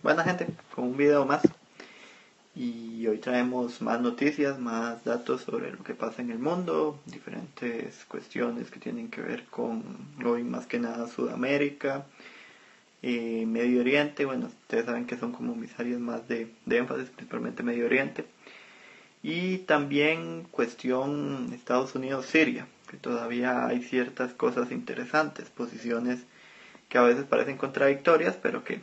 Buena gente, con un video más. Y hoy traemos más noticias, más datos sobre lo que pasa en el mundo, diferentes cuestiones que tienen que ver con, hoy más que nada, Sudamérica, Medio Oriente. Bueno, ustedes saben que son como mis áreas más de énfasis, principalmente Medio Oriente. Y también cuestión Estados Unidos-Siria, que todavía hay ciertas cosas interesantes, posiciones que a veces parecen contradictorias, pero que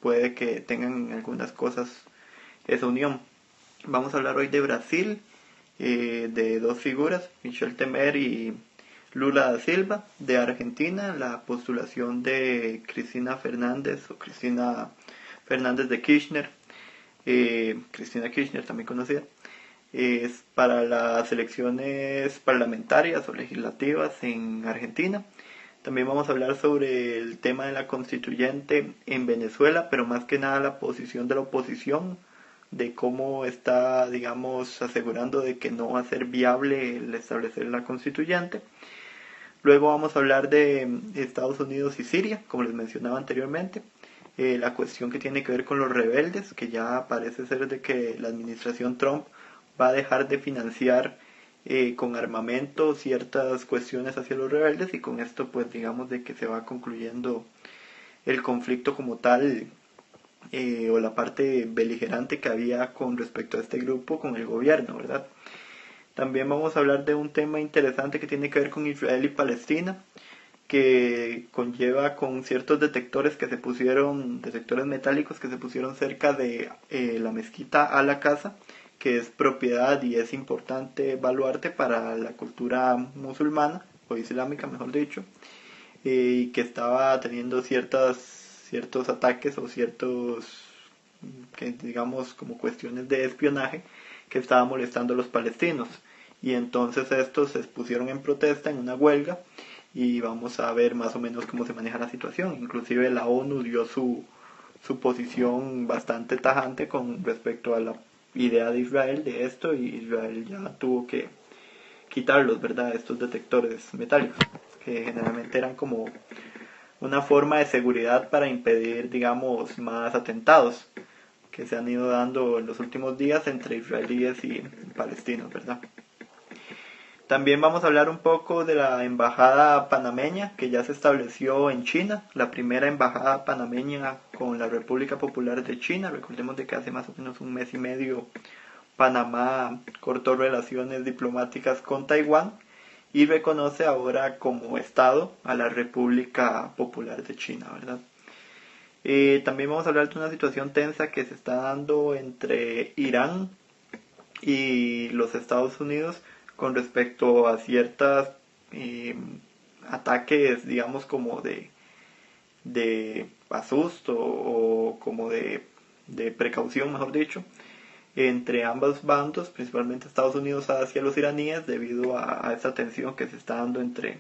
puede que tengan algunas cosas esa unión. Vamos a hablar hoy de Brasil, de dos figuras, Michel Temer y Lula da Silva. De Argentina, la postulación de Cristina Fernández o Cristina Fernández de Kirchner, Cristina Kirchner también conocida, es para las elecciones parlamentarias o legislativas en Argentina. También vamos a hablar sobre el tema de la constituyente en Venezuela, pero más que nada la posición de la oposición, de cómo está, digamos, asegurando de que no va a ser viable el establecer la constituyente. Luego vamos a hablar de Estados Unidos y Siria, como les mencionaba anteriormente. La cuestión que tiene que ver con los rebeldes, que ya parece ser de que la administración Trump va a dejar de financiar con armamento ciertas cuestiones hacia los rebeldes, y con esto pues digamos de que se va concluyendo el conflicto como tal, o la parte beligerante que había con respecto a este grupo con el gobierno, ¿verdad? También vamos a hablar de un tema interesante que tiene que ver con Israel y Palestina, que conlleva con ciertos detectores que se pusieron, detectores metálicos que se pusieron cerca de la mezquita Al-Aqsa, que es propiedad y es importante baluarte para la cultura musulmana o islámica, mejor dicho, y que estaba teniendo ciertos ataques o ciertos, que digamos, como cuestiones de espionaje que estaba molestando a los palestinos. Y entonces estos se pusieron en protesta, en una huelga, y vamos a ver más o menos cómo se maneja la situación. Inclusive la ONU dio su posición bastante tajante con respecto a la idea de Israel de esto, y Israel ya tuvo que quitarlos, ¿verdad? Estos detectores metálicos, que generalmente eran como una forma de seguridad para impedir, digamos, más atentados que se han ido dando en los últimos días entre israelíes y palestinos, ¿verdad? También vamos a hablar un poco de la embajada panameña que ya se estableció en China, la primera embajada panameña con la República Popular de China. Recordemos de que hace más o menos un mes y medio Panamá cortó relaciones diplomáticas con Taiwán y reconoce ahora como Estado a la República Popular de China, ¿verdad? También vamos a hablar de una situación tensa que se está dando entre Irán y los Estados Unidos con respecto a ciertas ataques, digamos, como de asusto o como de precaución, mejor dicho, entre ambos bandos, principalmente Estados Unidos hacia los iraníes, debido a esta tensión que se está dando entre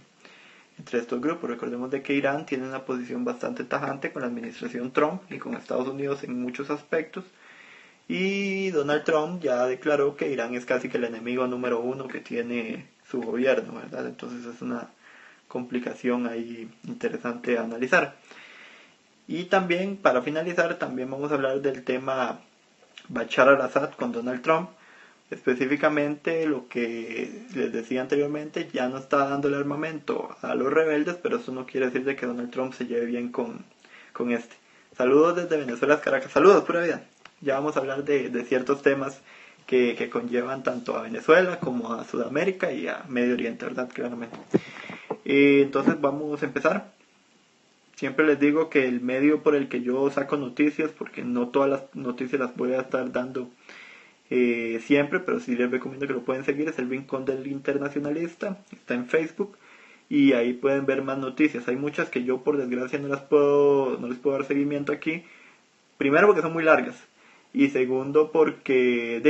estos grupos. Recordemos de que Irán tiene una posición bastante tajante con la administración Trump y con Estados Unidos en muchos aspectos, y Donald Trump ya declaró que Irán es casi que el enemigo número uno que tiene su gobierno, ¿verdad? Entonces es una complicación ahí interesante a analizar. Y también, para finalizar, también vamos a hablar del tema Bashar al-Assad con Donald Trump. Específicamente lo que les decía anteriormente, ya no está dando el armamento a los rebeldes, pero eso no quiere decir de que Donald Trump se lleve bien con este. Saludos desde Venezuela, Caracas. Saludos, pura vida. Ya vamos a hablar de ciertos temas que conllevan tanto a Venezuela como a Sudamérica y a Medio Oriente, ¿verdad? Claramente. Entonces vamos a empezar. Siempre les digo que el medio por el que yo saco noticias, porque no todas las noticias las voy a estar dando siempre, pero sí les recomiendo que lo pueden seguir, es el Rincón del Internacionalista, está en Facebook, y ahí pueden ver más noticias. Hay muchas que yo por desgracia no les puedo dar seguimiento aquí, primero porque son muy largas, y segundo porque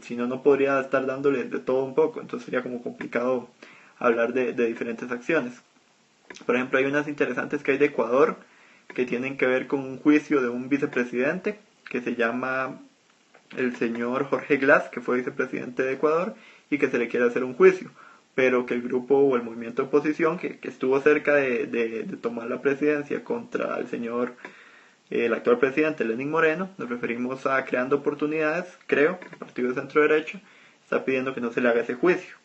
si no, no podría estar dándoles de todo un poco, entonces sería como complicado hablar de diferentes acciones. Por ejemplo, hay unas interesantes que hay de Ecuador que tienen que ver con un juicio de un vicepresidente que se llama el señor Jorge Glass, que fue vicepresidente de Ecuador, y que se le quiere hacer un juicio, pero que el grupo o el movimiento de oposición que estuvo cerca de tomar la presidencia contra el señor el actual presidente Lenín Moreno, nos referimos a Creando Oportunidades, creo, el partido de centro derecha, está pidiendo que no se le haga ese juicio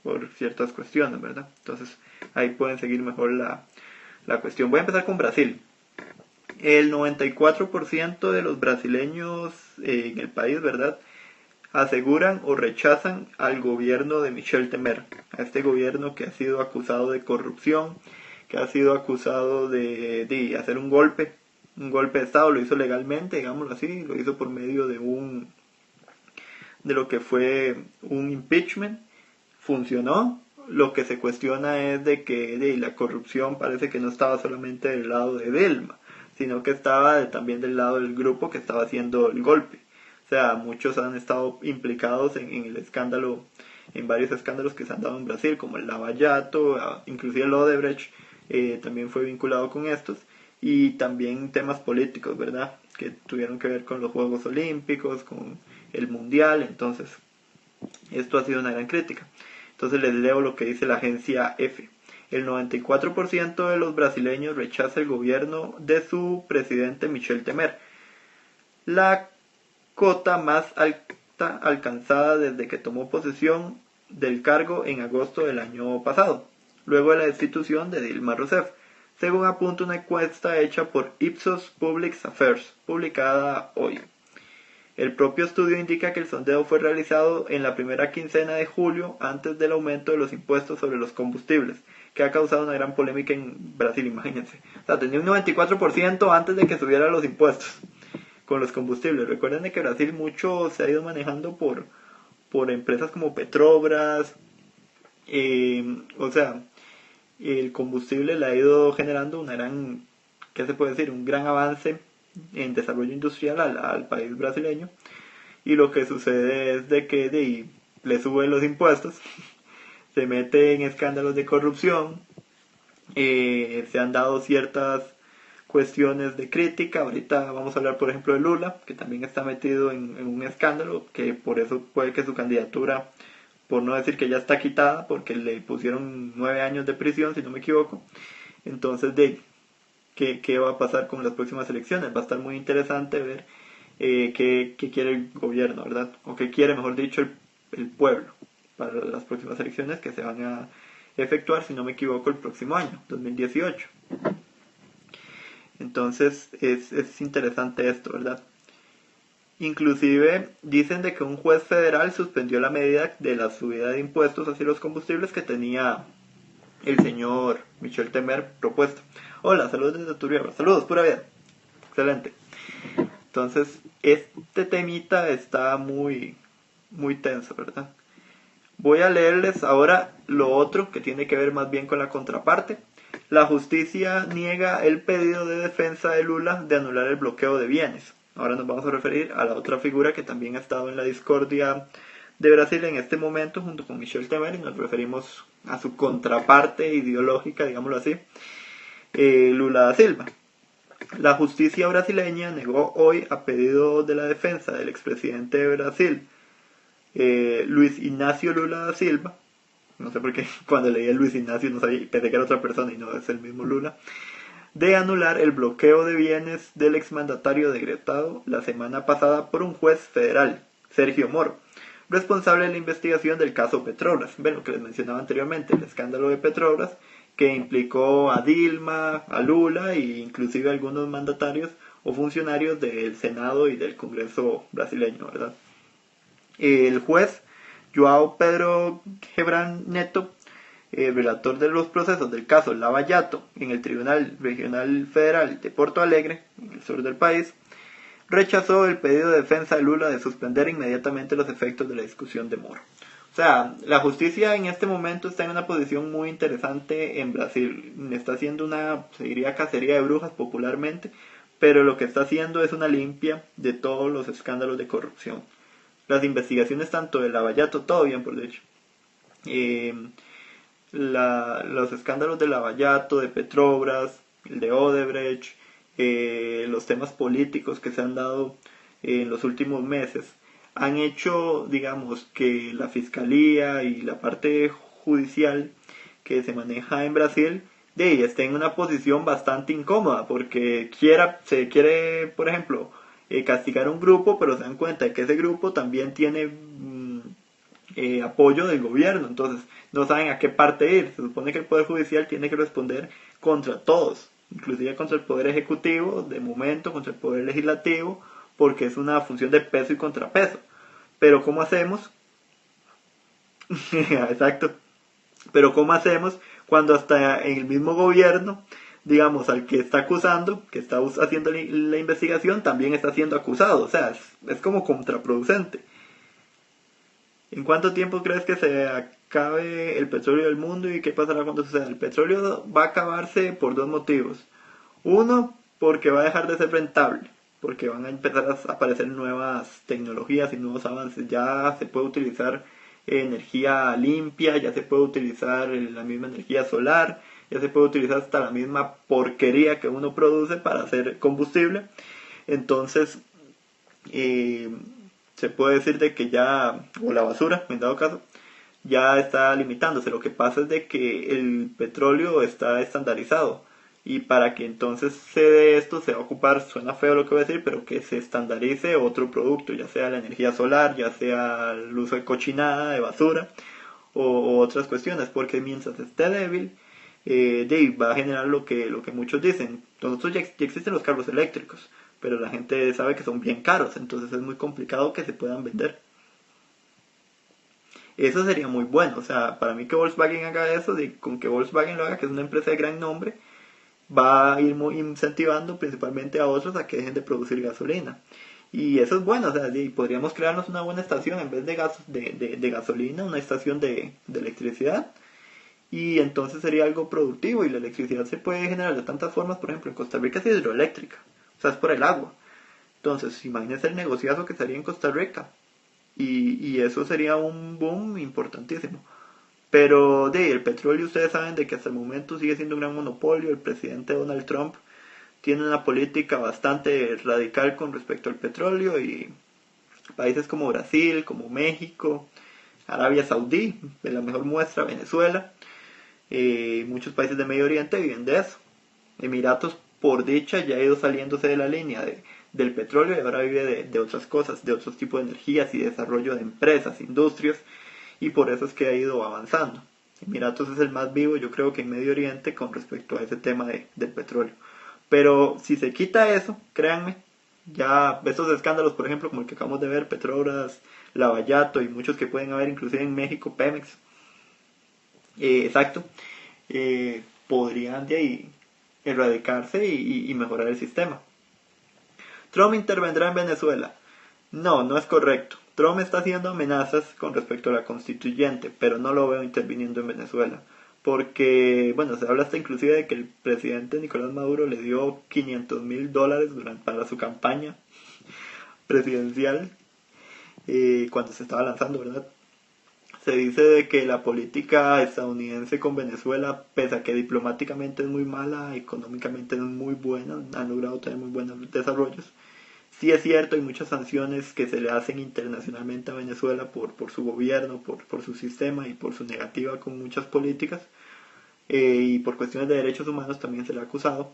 por ciertas cuestiones, ¿verdad? Entonces ahí pueden seguir mejor la cuestión. Voy a empezar con Brasil. El 94% de los brasileños en el país, ¿verdad?, aseguran o rechazan al gobierno de Michel Temer, a este gobierno que ha sido acusado de corrupción, que ha sido acusado de hacer un golpe de Estado, lo hizo legalmente, digámoslo así, lo hizo por medio de lo que fue un impeachment, funcionó. Lo que se cuestiona es de que la corrupción parece que no estaba solamente del lado de Dilma, sino que estaba también del lado del grupo que estaba haciendo el golpe. O sea, muchos han estado implicados en el escándalo, en varios escándalos que se han dado en Brasil, como el Lava Jato, inclusive el Odebrecht, también fue vinculado con estos, y también temas políticos, ¿verdad?, que tuvieron que ver con los Juegos Olímpicos, con el Mundial. Entonces, esto ha sido una gran crítica. Entonces les leo lo que dice la agencia EFE. El 94% de los brasileños rechaza el gobierno de su presidente Michel Temer. La cota más alta alcanzada desde que tomó posesión del cargo en agosto del año pasado, luego de la destitución de Dilma Rousseff, según apunta una encuesta hecha por Ipsos Public Affairs, publicada hoy. El propio estudio indica que el sondeo fue realizado en la primera quincena de julio, antes del aumento de los impuestos sobre los combustibles, que ha causado una gran polémica en Brasil, imagínense. O sea, tenía un 94% antes de que subieran los impuestos con los combustibles. Recuerden de que Brasil mucho se ha ido manejando por empresas como Petrobras, o sea, el combustible le ha ido generando una gran, ¿qué se puede decir?, un gran avance en desarrollo industrial al país brasileño. Y lo que sucede es de que le suben los impuestos, se mete en escándalos de corrupción, se han dado ciertas cuestiones de crítica. Ahorita vamos a hablar, por ejemplo, de Lula, que también está metido en un escándalo, que por eso puede que su candidatura, por no decir que ya está quitada, porque le pusieron 9 años de prisión, si no me equivoco. Entonces, ¿qué va a pasar con las próximas elecciones? Va a estar muy interesante ver qué quiere el gobierno, ¿verdad? O qué quiere, mejor dicho, el pueblo para las próximas elecciones que se van a efectuar, si no me equivoco, el próximo año, 2018. Entonces es interesante esto, ¿verdad? Inclusive dicen de que un juez federal suspendió la medida de la subida de impuestos hacia los combustibles que tenía el señor Michel Temer propuesto. Hola, saludos desde Turrialba. Saludos, pura vida. Excelente. Entonces, este temita está muy tenso, ¿verdad? Voy a leerles ahora lo otro que tiene que ver más bien con la contraparte. La justicia niega el pedido de defensa de Lula de anular el bloqueo de bienes. Ahora nos vamos a referir a la otra figura que también ha estado en la discordia de Brasil en este momento junto con Michel Temer, y nos referimos a su contraparte ideológica, digámoslo así, Lula da Silva. La justicia brasileña negó hoy, a pedido de la defensa del expresidente de Brasil, Luis Ignacio Lula da Silva, no sé por qué cuando leí el Luis Ignacio no sabía, pensé que era otra persona y no es el mismo Lula, de anular el bloqueo de bienes del exmandatario decretado la semana pasada por un juez federal, Sergio Moro, responsable de la investigación del caso Petrobras. Ven lo que les mencionaba anteriormente, el escándalo de Petrobras, que implicó a Dilma, a Lula e inclusive a algunos mandatarios o funcionarios del Senado y del Congreso brasileño, ¿verdad? El juez João Pedro Gebran Neto, relator de los procesos del caso Lava Jato en el Tribunal Regional Federal de Porto Alegre, en el sur del país, rechazó el pedido de defensa de Lula de suspender inmediatamente los efectos de la discusión de Moro. O sea, la justicia en este momento está en una posición muy interesante en Brasil. Está haciendo una, se diría, cacería de brujas popularmente, pero lo que está haciendo es una limpia de todos los escándalos de corrupción. Las investigaciones tanto de Lava Jato, todo bien por dicho, los escándalos de Lava Jato, de Petrobras, el de Odebrecht, los temas políticos que se han dado en los últimos meses, han hecho, digamos, que la fiscalía y la parte judicial que se maneja en Brasil esté en una posición bastante incómoda porque se quiere, por ejemplo, castigar a un grupo, pero se dan cuenta de que ese grupo también tiene apoyo del gobierno, entonces no saben a qué parte ir. Se supone que el Poder Judicial tiene que responder contra todos, inclusive contra el Poder Ejecutivo, de momento contra el Poder Legislativo, porque es una función de peso y contrapeso. Pero ¿cómo hacemos? Exacto. Pero ¿cómo hacemos cuando hasta en el mismo gobierno, digamos, al que está acusando, que está haciendo la investigación, también está siendo acusado? O sea, es como contraproducente. ¿En cuánto tiempo crees que se acabe el petróleo del mundo y qué pasará cuando suceda? El petróleo va a acabarse por dos motivos. Uno, porque va a dejar de ser rentable, porque van a empezar a aparecer nuevas tecnologías y nuevos avances. Ya se puede utilizar energía limpia, ya se puede utilizar la misma energía solar, ya se puede utilizar hasta la misma porquería que uno produce para hacer combustible. Entonces, se puede decir de que ya, o la basura, en dado caso, ya está limitándose. Lo que pasa es de que el petróleo está estandarizado y para que entonces se dé esto se va a ocupar, suena feo lo que voy a decir, pero que se estandarice otro producto, ya sea la energía solar, ya sea el uso de cochinada, de basura o otras cuestiones, porque mientras esté débil, va a generar lo que muchos dicen. Nosotros ya existen los carros eléctricos, pero la gente sabe que son bien caros, entonces es muy complicado que se puedan vender. Eso sería muy bueno, o sea, para mí que Volkswagen haga eso, con que Volkswagen lo haga, que es una empresa de gran nombre, va a ir muy incentivando principalmente a otros a que dejen de producir gasolina. Y eso es bueno, o sea, podríamos crearnos una buena estación en vez de gasolina, una estación de electricidad. Y entonces sería algo productivo y la electricidad se puede generar de tantas formas, por ejemplo, en Costa Rica es hidroeléctrica, o sea, es por el agua. Entonces, imagínense el negociazo que estaría en Costa Rica. Y eso sería un boom importantísimo. Pero el petróleo ustedes saben de que hasta el momento sigue siendo un gran monopolio. El presidente Donald Trump tiene una política bastante radical con respecto al petróleo y países como Brasil, como México, Arabia Saudí, de la mejor muestra Venezuela, muchos países de Medio Oriente viven de eso. Emiratos, por dicha, ya ha ido saliéndose de la línea del petróleo y ahora vive de otras cosas, de otros tipos de energías y desarrollo de empresas, industrias, y por eso es que ha ido avanzando. Emiratos es el más vivo, yo creo que en Medio Oriente con respecto a ese tema del petróleo. Pero si se quita eso, créanme, ya estos escándalos, por ejemplo, como el que acabamos de ver, Petrobras, Lavallato y muchos que pueden haber, inclusive en México, Pemex, exacto, podrían de ahí erradicarse y mejorar el sistema. Trump intervendrá en Venezuela. No, no es correcto. Trump está haciendo amenazas con respecto a la constituyente, pero no lo veo interviniendo en Venezuela. Porque, bueno, se habla hasta inclusive de que el presidente Nicolás Maduro le dio $500,000 para su campaña presidencial cuando se estaba lanzando, ¿verdad? Se dice de que la política estadounidense con Venezuela, pese a que diplomáticamente es muy mala, económicamente es muy buena, han logrado tener muy buenos desarrollos. Sí es cierto, hay muchas sanciones que se le hacen internacionalmente a Venezuela por su gobierno, por su sistema y por su negativa con muchas políticas. Y por cuestiones de derechos humanos también se le ha acusado.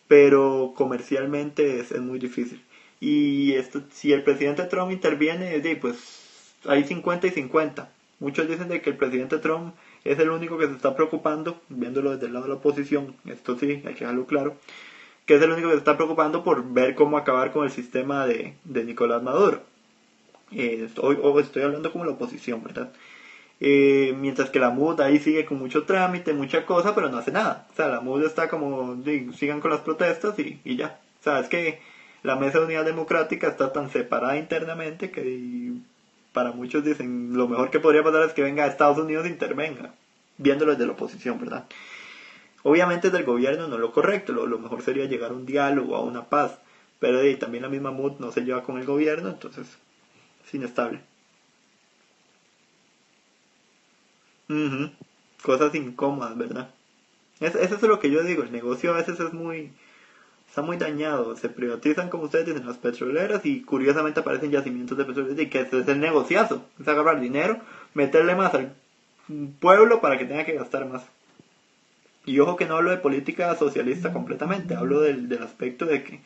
Pero comercialmente es muy difícil. Y esto, si el presidente Trump interviene, pues hay 50 y 50. Muchos dicen de que el presidente Trump es el único que se está preocupando, viéndolo desde el lado de la oposición, esto sí, hay que dejarlo claro, que es el único que se está preocupando por ver cómo acabar con el sistema de Nicolás Maduro. Estoy hablando como la oposición, ¿verdad? Mientras que la MUD ahí sigue con mucho trámite, mucha cosa, pero no hace nada. O sea, la MUD está como, sigan con las protestas y ya. O sea, es que la Mesa de Unidad Democrática está tan separada internamente que para muchos dicen lo mejor que podría pasar es que venga a Estados Unidos e intervenga, viéndolo desde la oposición, ¿verdad? Obviamente del gobierno no es lo correcto, lo mejor sería llegar a un diálogo, a una paz, pero también la misma MUD no se lleva con el gobierno, entonces es inestable. Ujú. Cosas incómodas, ¿verdad? Eso es lo que yo digo, el negocio a veces está muy dañado, se privatizan como ustedes dicen las petroleras y curiosamente aparecen yacimientos de petróleo y que ese es el negociazo, es agarrar dinero, meterle más al pueblo para que tenga que gastar más. Y ojo que no hablo de política socialista completamente, hablo del aspecto de que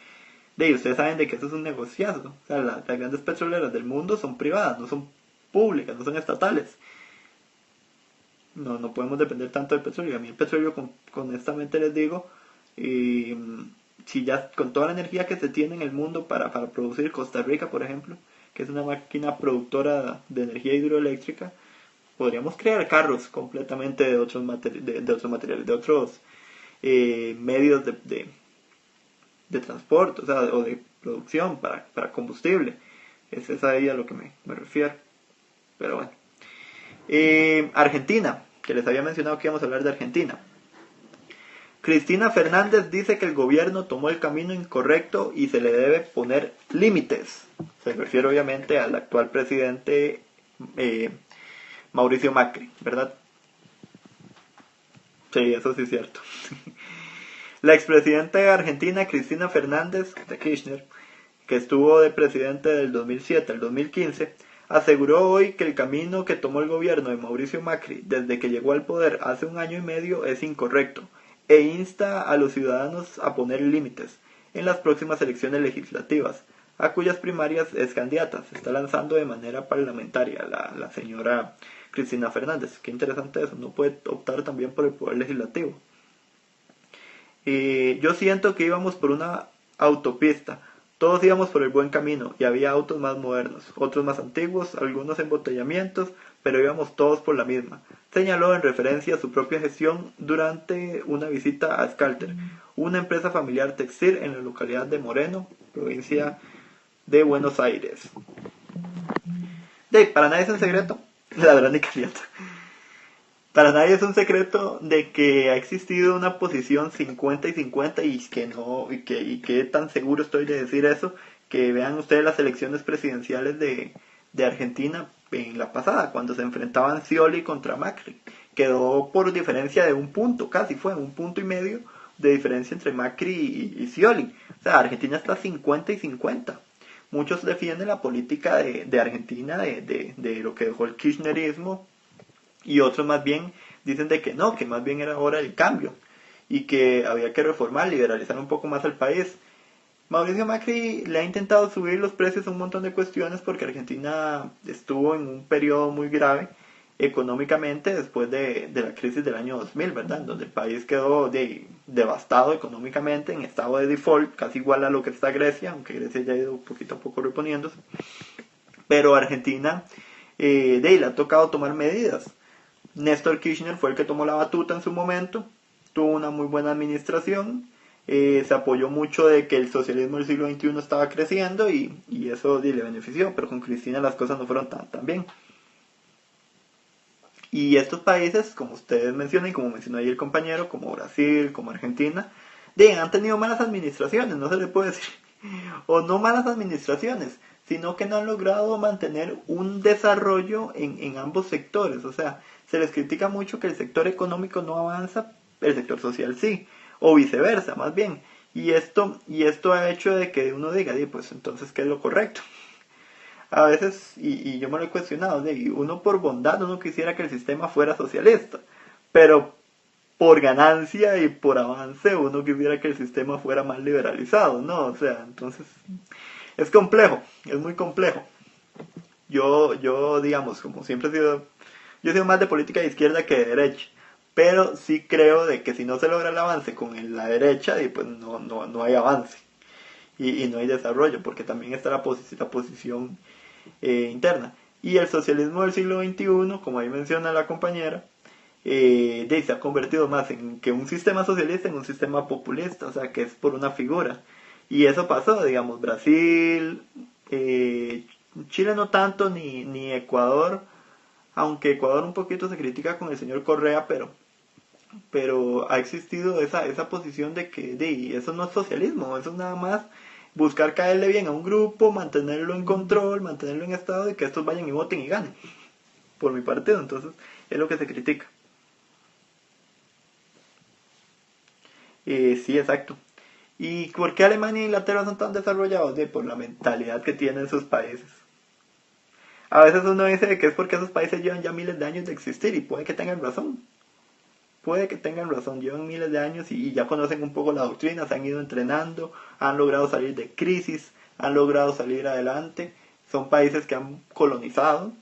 ustedes saben de que eso es un negociado. O sea, las grandes petroleras del mundo son privadas, no son públicas, no son estatales. No podemos depender tanto del petróleo. A mí el petróleo, honestamente les digo, si ya con toda la energía que se tiene en el mundo para producir Costa Rica, por ejemplo, que es una máquina productora de energía hidroeléctrica, podríamos crear carros completamente de otros, de otros materiales, de otros medios de transporte, o sea, o de producción para combustible. Es ahí a lo que me refiero. Pero bueno. Argentina, que les había mencionado que íbamos a hablar de Argentina. Cristina Fernández dice que el gobierno tomó el camino incorrecto y se le debe poner límites. Se refiere obviamente al actual presidente Mauricio Macri, ¿verdad? Sí, eso sí es cierto. La expresidenta de Argentina, Cristina Fernández de Kirchner, que estuvo de presidente del 2007 al 2015, aseguró hoy que el camino que tomó el gobierno de Mauricio Macri desde que llegó al poder hace un año y medio es incorrecto e insta a los ciudadanos a poner límites en las próximas elecciones legislativas, a cuyas primarias es candidata. Se está lanzando de manera parlamentaria la señora Cristina Fernández. Qué interesante eso, no puede optar también por el poder legislativo. Yo siento que íbamos por una autopista. Todos íbamos por el buen camino y había autos más modernos, otros más antiguos, algunos embotellamientos, pero íbamos todos por la misma. Señaló en referencia a su propia gestión durante una visita a Skalter, una empresa familiar textil en la localidad de Moreno, provincia de Buenos Aires. Para nadie es un secreto, la verdad ni calienta. Para nadie es un secreto de que ha existido una posición 50 y 50 y que no, y que tan seguro estoy de decir eso, que vean ustedes las elecciones presidenciales de Argentina en la pasada, cuando se enfrentaban Scioli contra Macri. Quedó por diferencia de un punto, casi fue un punto y medio de diferencia entre Macri y Scioli. O sea, Argentina está 50 y 50. Muchos defienden la política de Argentina, de lo que dejó el kirchnerismo, y otros más bien dicen de que no, que más bien era hora del cambio y que había que reformar, liberalizar un poco más al país. Mauricio Macri le ha intentado subir los precios a un montón de cuestiones porque Argentina estuvo en un periodo muy grave económicamente después de la crisis del año 2000, ¿verdad? Donde el país quedó devastado económicamente, en estado de default, casi igual a lo que está Grecia, aunque Grecia ya ha ido poquito a poco reponiéndose. Pero Argentina le ha tocado tomar medidas. Néstor Kirchner fue el que tomó la batuta en su momento, tuvo una muy buena administración, se apoyó mucho de que el socialismo del siglo XXI estaba creciendo y eso le benefició, pero con Cristina las cosas no fueron tan bien. Y estos países, como ustedes mencionan y como mencionó ahí el compañero, como Brasil, como Argentina, han tenido malas administraciones, no se le puede decir, o no malas administraciones, sino que no han logrado mantener un desarrollo en ambos sectores. O sea, se les critica mucho que el sector económico no avanza, el sector social sí, o viceversa, más bien. Y esto ha hecho de que uno diga, pues entonces, ¿qué es lo correcto? A veces, y yo me lo he cuestionado, uno por bondad, uno quisiera que el sistema fuera socialista, pero por ganancia y por avance, uno quisiera que el sistema fuera más liberalizado, ¿no? O sea, entonces, es complejo, es muy complejo. Yo digamos, como siempre yo he sido más de política de izquierda que de derecha, pero sí creo de que si no se logra el avance con la derecha, pues no hay avance y no hay desarrollo, porque también está la posición interna. Y el socialismo del siglo XXI, como ahí menciona la compañera, se ha convertido más en que un sistema socialista en un sistema populista, o sea, que es por una figura. Y eso pasó, digamos, Brasil, Chile no tanto, ni Ecuador, aunque Ecuador un poquito se critica con el señor Correa, pero ha existido esa posición de que eso no es socialismo, eso es nada más buscar caerle bien a un grupo, mantenerlo en control, mantenerlo en estado y que estos vayan y voten y ganen por mi partido. Entonces es lo que se critica. Sí, exacto. ¿Y por qué Alemania e Inglaterra son tan desarrollados? Por la mentalidad que tienen sus países. A veces uno dice que es porque esos países llevan ya miles de años de existir y puede que tengan razón. puede que tengan razón, llevan miles de años y ya conocen un poco la doctrina, se han ido entrenando, han logrado salir de crisis, han logrado salir adelante, son países que han colonizado,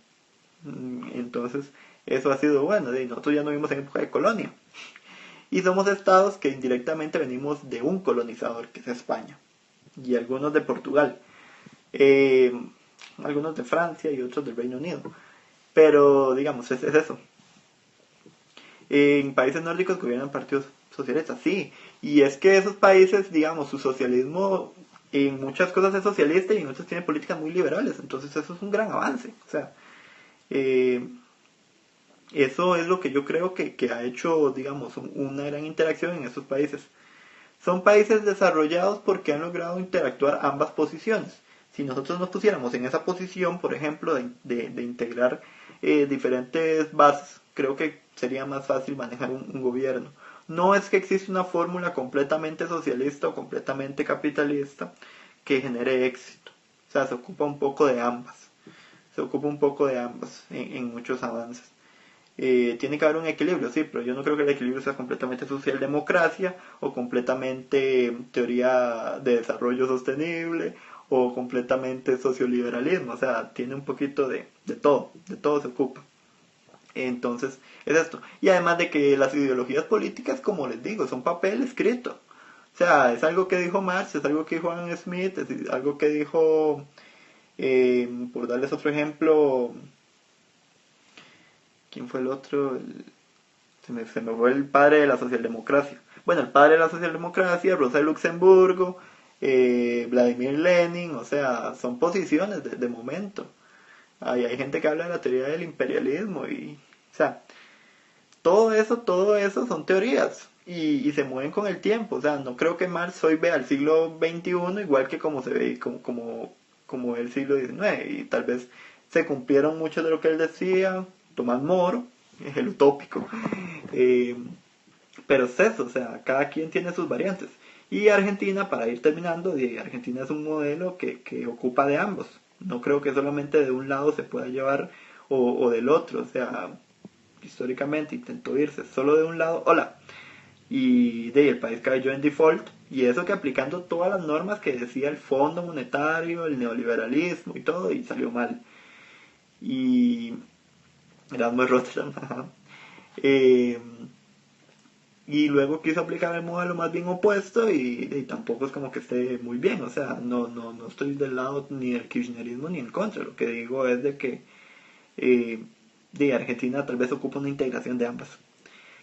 entonces eso ha sido bueno, nosotros ya no vivimos en época de colonia, y somos estados que indirectamente venimos de un colonizador, que es España, y algunos de Portugal, algunos de Francia y otros del Reino Unido, pero digamos, es eso. En países nórdicos gobiernan partidos socialistas, sí, y es que esos países, digamos, su socialismo en muchas cosas es socialista y en otras tiene políticas muy liberales, entonces eso es un gran avance, o sea, eso es lo que yo creo que ha hecho, digamos, una gran interacción en esos países. Son países desarrollados porque han logrado interactuar ambas posiciones. Si nosotros nos pusiéramos en esa posición, por ejemplo, de integrar diferentes bases, creo que sería más fácil manejar un gobierno. No es que exista una fórmula completamente socialista o completamente capitalista que genere éxito. O sea, se ocupa un poco de ambas. Se ocupa un poco de ambas en muchos avances. Tiene que haber un equilibrio, sí, pero yo no creo que el equilibrio sea completamente socialdemocracia o completamente teoría de desarrollo sostenible o completamente socioliberalismo, o sea, tiene un poquito de todo se ocupa. Entonces, es esto. Y además de que las ideologías políticas, como les digo, son papel escrito. O sea, es algo que dijo Marx, es algo que dijo Adam Smith, es algo que dijo, por darles otro ejemplo, ¿quién fue el otro? Se me fue el padre de la socialdemocracia. Bueno, el padre de la socialdemocracia, Rosa de Luxemburgo, Vladimir Lenin, o sea, son posiciones de momento. Hay gente que habla de la teoría del imperialismo y, o sea, todo eso son teorías y se mueven con el tiempo. O sea, no creo que Marx hoy vea el siglo XXI igual que como se ve, como el siglo XIX. Y tal vez se cumplieron mucho de lo que él decía, Tomás Moro, es el utópico. Pero es eso, o sea, cada quien tiene sus variantes. Y Argentina, para ir terminando, Argentina es un modelo que ocupa de ambos. No creo que solamente de un lado se pueda llevar o del otro. O sea, históricamente intentó irse solo de un lado, hola. Y el país cayó en default. Y eso que aplicando todas las normas que decía el Fondo Monetario, el neoliberalismo y todo, y salió mal. Y Erasmus Rotterdam, y luego quiso aplicar el modelo más bien opuesto y tampoco es como que esté muy bien, o sea, no estoy del lado ni del kirchnerismo ni en contra, lo que digo es de que de Argentina tal vez ocupa una integración de ambas.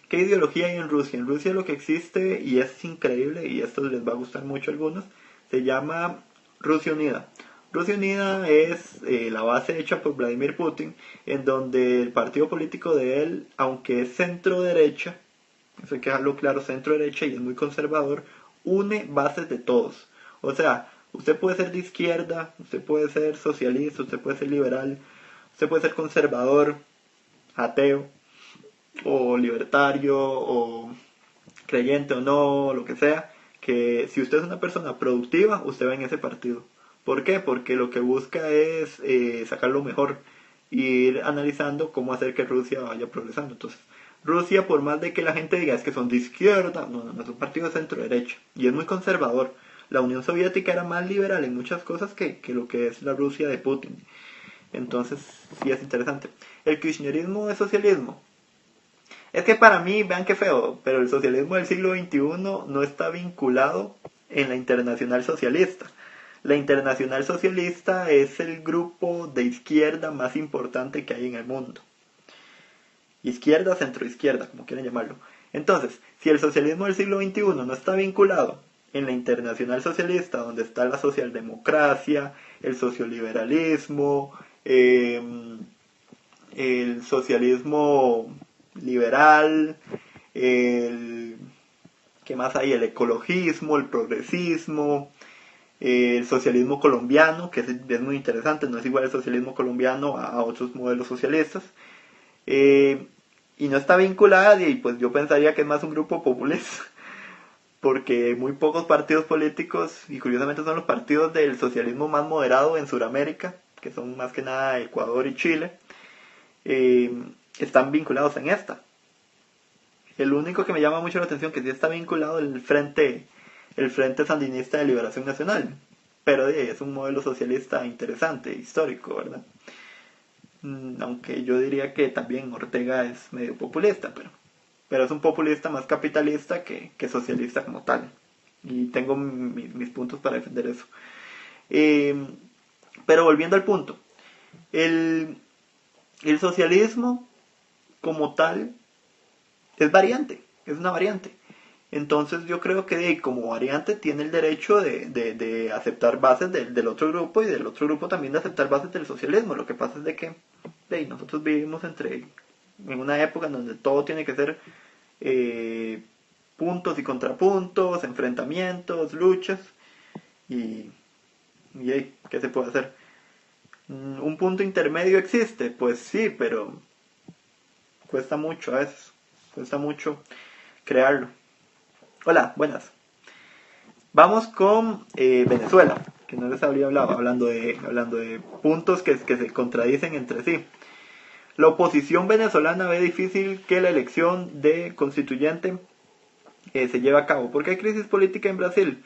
¿Qué ideología hay en Rusia? En Rusia lo que existe, y es increíble, y esto les va a gustar mucho a algunos, se llama Rusia Unida. Rusia Unida es la base hecha por Vladimir Putin, en donde el partido político de él, aunque es centro-derecha, eso hay que dejarlo claro, centro-derecha y es muy conservador, une bases de todos. O sea, usted puede ser de izquierda, usted puede ser socialista, usted puede ser liberal, usted puede ser conservador, ateo, o libertario, o creyente o no, lo que sea, que si usted es una persona productiva, usted va en ese partido. ¿Por qué? Porque lo que busca es sacar lo mejor y ir analizando cómo hacer que Rusia vaya progresando. Entonces, Rusia, por más de que la gente diga es que son de izquierda, no es un partido de centro-derecha y es muy conservador. La Unión Soviética era más liberal en muchas cosas que lo que es la Rusia de Putin. Entonces, sí es interesante. El kirchnerismo es socialismo. Es que para mí, vean qué feo, pero el socialismo del siglo XXI no está vinculado en la Internacional Socialista. La Internacional Socialista es el grupo de izquierda más importante que hay en el mundo. Izquierda, centroizquierda, como quieran llamarlo. Entonces, si el socialismo del siglo XXI no está vinculado en la Internacional Socialista, donde está la socialdemocracia, el socioliberalismo, el socialismo liberal, ¿qué más hay? El ecologismo, el progresismo, el socialismo colombiano, que es muy interesante, no es igual el socialismo colombiano a otros modelos socialistas. Y no está vinculada, y pues yo pensaría que es más un grupo populista, porque muy pocos partidos políticos, y curiosamente son los partidos del socialismo más moderado en Sudamérica, que son más que nada Ecuador y Chile, están vinculados en esta. El único que me llama mucho la atención que sí está vinculado el Frente Sandinista de Liberación Nacional, pero es un modelo socialista interesante, histórico, ¿verdad? Aunque yo diría que también Ortega es medio populista, pero es un populista más capitalista que socialista como tal. Y tengo mis puntos para defender eso. Pero volviendo al punto, el socialismo como tal es variante, es una variante. Entonces yo creo que como variante tiene el derecho de aceptar bases del otro grupo y del otro grupo también de aceptar bases del socialismo. Lo que pasa es de que nosotros vivimos en una época en donde todo tiene que ser puntos y contrapuntos, enfrentamientos, luchas y ¿qué se puede hacer? ¿Un punto intermedio existe? Pues sí, pero cuesta mucho a veces, cuesta mucho crearlo. Hola, buenas. Vamos con Venezuela, que no les habría hablado, hablando de puntos que se contradicen entre sí. La oposición venezolana ve difícil que la elección de constituyente se lleve a cabo. ¿Por qué hay crisis política en Brasil?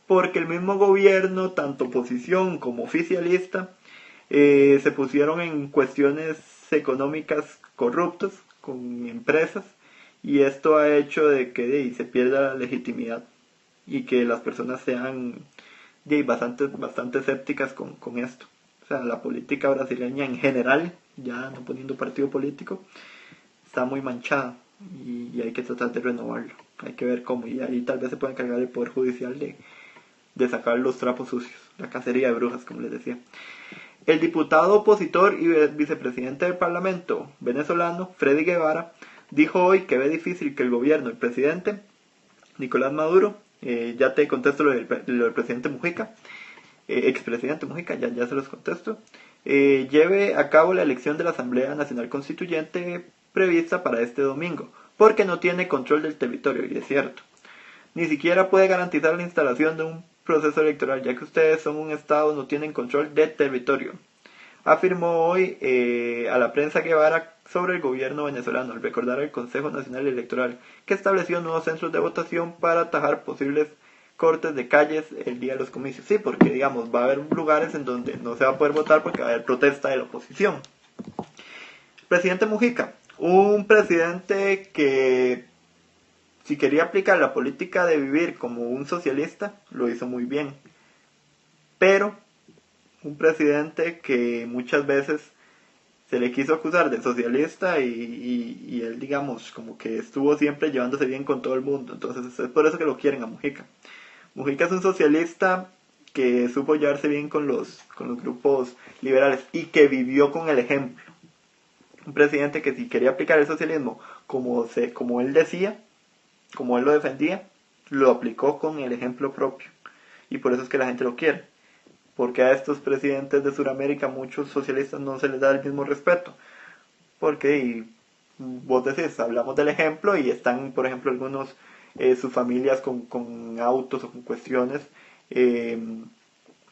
Porque el mismo gobierno, tanto oposición como oficialista, se pusieron en cuestiones económicas corruptas con empresas y esto ha hecho de que se pierda la legitimidad y que las personas sean bastante escépticas con esto. O sea, la política brasileña en general, ya no poniendo partido político, está muy manchada y hay que tratar de renovarlo. Hay que ver cómo, y ahí tal vez se puede encargar el Poder Judicial de sacar los trapos sucios, la cacería de brujas, como les decía. El diputado opositor y vicepresidente del Parlamento venezolano, Freddy Guevara, dijo hoy que ve difícil que el gobierno, el presidente Nicolás Maduro, ya te contesto lo del presidente Mujica, expresidente Mujica, ya se los contesto, lleve a cabo la elección de la Asamblea Nacional Constituyente prevista para este domingo, porque no tiene control del territorio, y es cierto. Ni siquiera puede garantizar la instalación de un proceso electoral, ya que ustedes son un Estado, no tienen control del territorio. Afirmó hoy a la prensa Guevara sobre el gobierno venezolano al recordar al Consejo Nacional Electoral que estableció nuevos centros de votación para atajar posibles cortes de calles el día de los comicios. Sí, porque digamos va a haber lugares en donde no se va a poder votar porque va a haber protesta de la oposición. Presidente Mujica, un presidente que si quería aplicar la política de vivir como un socialista, lo hizo muy bien. Pero un presidente que muchas veces se le quiso acusar de socialista y él, digamos, como que estuvo siempre llevándose bien con todo el mundo. Entonces es por eso que lo quieren a Mujica. Mujica es un socialista que supo llevarse bien con los grupos liberales y que vivió con el ejemplo. Un presidente que si quería aplicar el socialismo como él decía, como él lo defendía, lo aplicó con el ejemplo propio. Y por eso es que la gente lo quiere. Porque a estos presidentes de Sudamérica, muchos socialistas, no se les da el mismo respeto. Porque vos decís, hablamos del ejemplo y están, por ejemplo, algunos, sus familias con autos o con cuestiones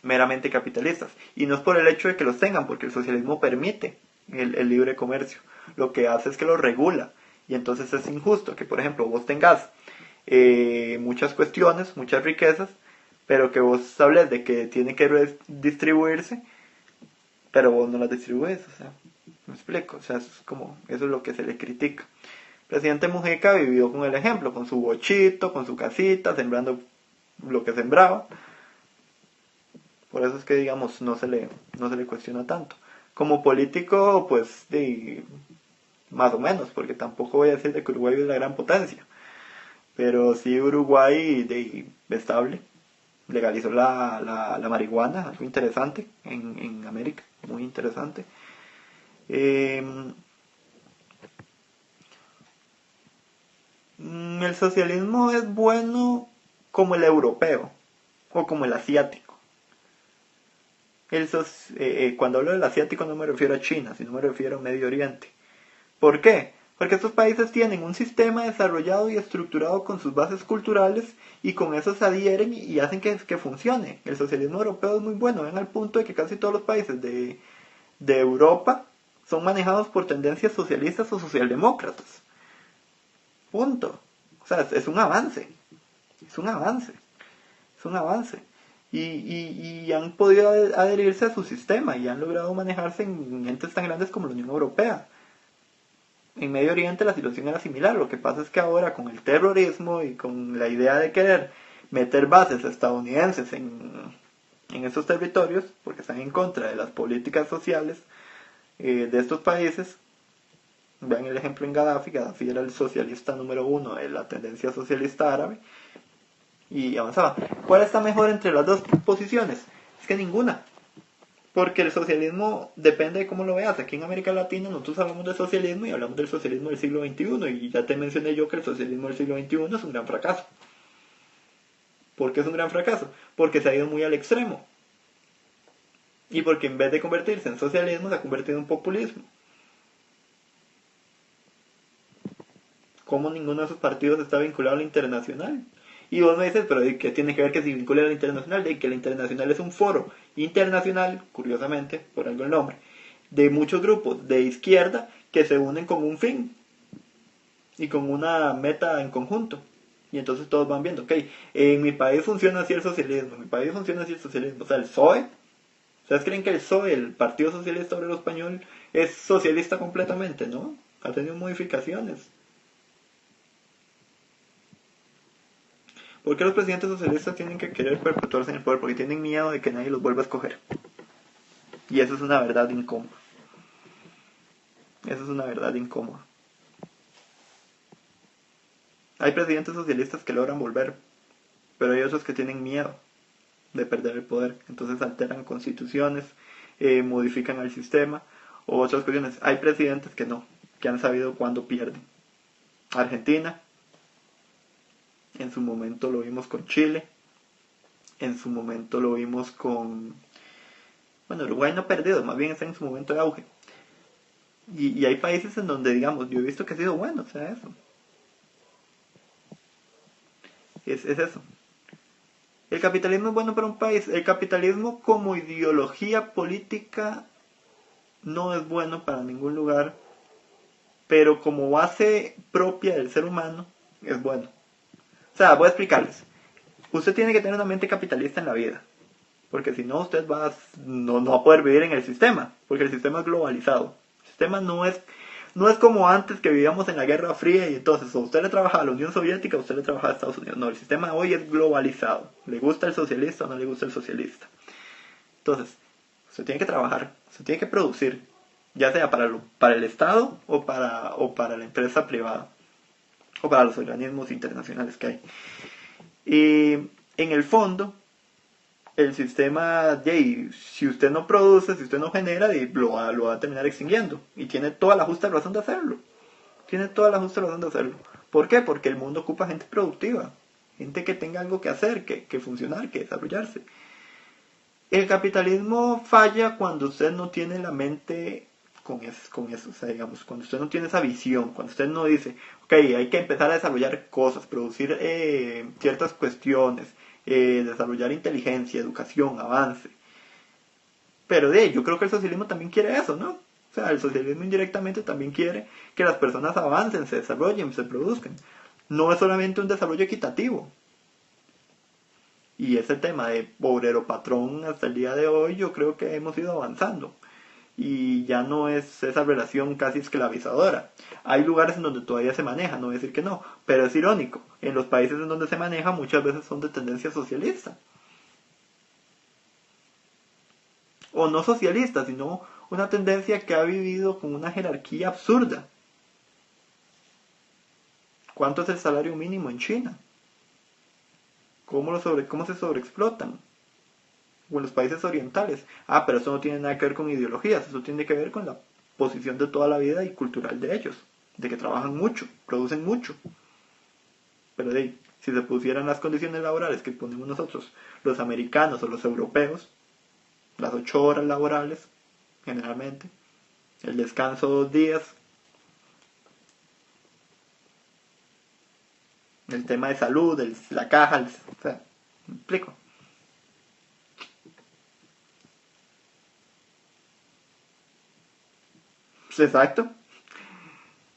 meramente capitalistas. Y no es por el hecho de que los tengan, porque el socialismo permite el libre comercio. Lo que hace es que lo regula. Y entonces es injusto que, por ejemplo, vos tengas muchas cuestiones, muchas riquezas, pero que vos hables de que tiene que distribuirse, pero vos no las distribuyes, o sea, me explico, o sea, eso es lo que se le critica. El presidente Mujica vivió con el ejemplo, con su bochito, con su casita, sembrando lo que sembraba, por eso es que, digamos, no se le cuestiona tanto. Como político, pues, más o menos, porque tampoco voy a decir de que Uruguay es la gran potencia, pero sí Uruguay estable, legalizó la marihuana, algo interesante en América, muy interesante. El socialismo es bueno como el europeo o como el asiático. Cuando hablo del asiático no me refiero a China, sino me refiero a Medio Oriente. ¿Por qué? Porque estos países tienen un sistema desarrollado y estructurado con sus bases culturales y con eso se adhieren y hacen que funcione. El socialismo europeo es muy bueno, ven al punto de que casi todos los países de Europa son manejados por tendencias socialistas o socialdemócratas. Punto. O sea, es un avance. Es un avance. Es un avance. Y han podido adherirse a su sistema y han logrado manejarse en entes tan grandes como la Unión Europea. En Medio Oriente la situación era similar. Lo que pasa es que ahora con el terrorismo y con la idea de querer meter bases estadounidenses en estos territorios, porque están en contra de las políticas sociales de estos países. Vean el ejemplo en Gaddafi. Gaddafi era el socialista número uno de la tendencia socialista árabe y avanzaba. ¿Cuál está mejor entre las dos posiciones? Es que ninguna. Porque el socialismo depende de cómo lo veas. Aquí en América Latina nosotros hablamos de socialismo y hablamos del socialismo del siglo XXI. Y ya te mencioné yo que el socialismo del siglo XXI es un gran fracaso. ¿Por qué es un gran fracaso? Porque se ha ido muy al extremo. Y porque en vez de convertirse en socialismo se ha convertido en populismo. ¿Cómo ninguno de esos partidos está vinculado a la internacional? Y vos me dices, pero ¿qué tiene que ver que se vincule a la internacional? De que la internacional es un foro internacional, curiosamente, por algo el nombre, de muchos grupos de izquierda que se unen con un fin y con una meta en conjunto. Y entonces todos van viendo, ok, en mi país funciona así el socialismo, en mi país funciona así el socialismo. O sea, el PSOE, ¿ustedes creen que el PSOE, el Partido Socialista Obrero Español, es socialista completamente? ¿No? Ha tenido modificaciones. ¿Por qué los presidentes socialistas tienen que querer perpetuarse en el poder? Porque tienen miedo de que nadie los vuelva a escoger. Y eso es una verdad incómoda. Eso es una verdad incómoda. Hay presidentes socialistas que logran volver, pero hay otros que tienen miedo de perder el poder. Entonces alteran constituciones, modifican el sistema o otras cuestiones. Hay presidentes que no, que han sabido cuándo pierden. Argentina, en su momento lo vimos con Chile, en su momento lo vimos con... Bueno, Uruguay no ha perdido, más bien está en su momento de auge. Y hay países en donde, digamos, yo he visto que ha sido bueno, o sea, eso. Es eso. El capitalismo es bueno para un país. El capitalismo como ideología política no es bueno para ningún lugar, pero como base propia del ser humano es bueno. O sea, voy a explicarles. Usted tiene que tener una mente capitalista en la vida, porque si no usted no va a poder vivir en el sistema, porque el sistema es globalizado. El sistema no es como antes que vivíamos en la Guerra Fría y entonces a usted le trabaja a la Unión Soviética, a usted le trabaja a Estados Unidos. No, el sistema hoy es globalizado. ¿Le gusta el socialista o no le gusta el socialista? Entonces, usted tiene que trabajar, usted tiene que producir, ya sea para el Estado o para la empresa privada o para los organismos internacionales que hay. Y en el fondo, el sistema, si usted no produce, si usted no genera, lo va a terminar extinguiendo. Y tiene toda la justa razón de hacerlo. Tiene toda la justa razón de hacerlo. ¿Por qué? Porque el mundo ocupa gente productiva. Gente que tenga algo que hacer, que funcionar, que desarrollarse. El capitalismo falla cuando usted no tiene la mente con eso, o sea, digamos, cuando usted no tiene esa visión, cuando usted no dice, ok, hay que empezar a desarrollar cosas, producir ciertas cuestiones, desarrollar inteligencia, educación, avance. Pero yo creo que el socialismo también quiere eso, ¿no? O sea, el socialismo indirectamente también quiere que las personas avancen, se desarrollen, se produzcan. No es solamente un desarrollo equitativo. Y ese tema de obrero patrón hasta el día de hoy yo creo que hemos ido avanzando. Y ya no es esa relación casi esclavizadora. Hay lugares en donde todavía se maneja, no voy a decir que no, pero es irónico. En los países en donde se maneja muchas veces son de tendencia socialista. O no socialista, sino una tendencia que ha vivido con una jerarquía absurda. ¿Cuánto es el salario mínimo en China? ¿Cómo se sobreexplotan? O en los países orientales. Ah, pero eso no tiene nada que ver con ideologías, eso tiene que ver con la posición de toda la vida y cultural de ellos, de que trabajan mucho, producen mucho. Pero si se pusieran las condiciones laborales que ponemos nosotros, los americanos o los europeos, las 8 horas laborales, generalmente, el descanso 2 días, el tema de salud, la caja, o sea, ¿me explico? Pues exacto.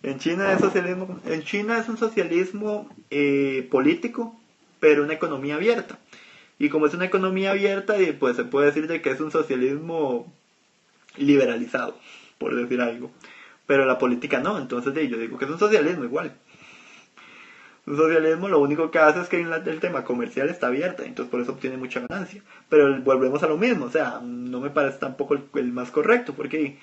En China es socialismo, en China es un socialismo político, pero una economía abierta. Y como es una economía abierta, pues se puede decir de que es un socialismo liberalizado, por decir algo. Pero la política no, entonces yo digo que es un socialismo igual. Un socialismo lo único que hace es que el tema comercial está abierto, entonces por eso obtiene mucha ganancia. Pero volvemos a lo mismo, o sea, no me parece tampoco el más correcto, porque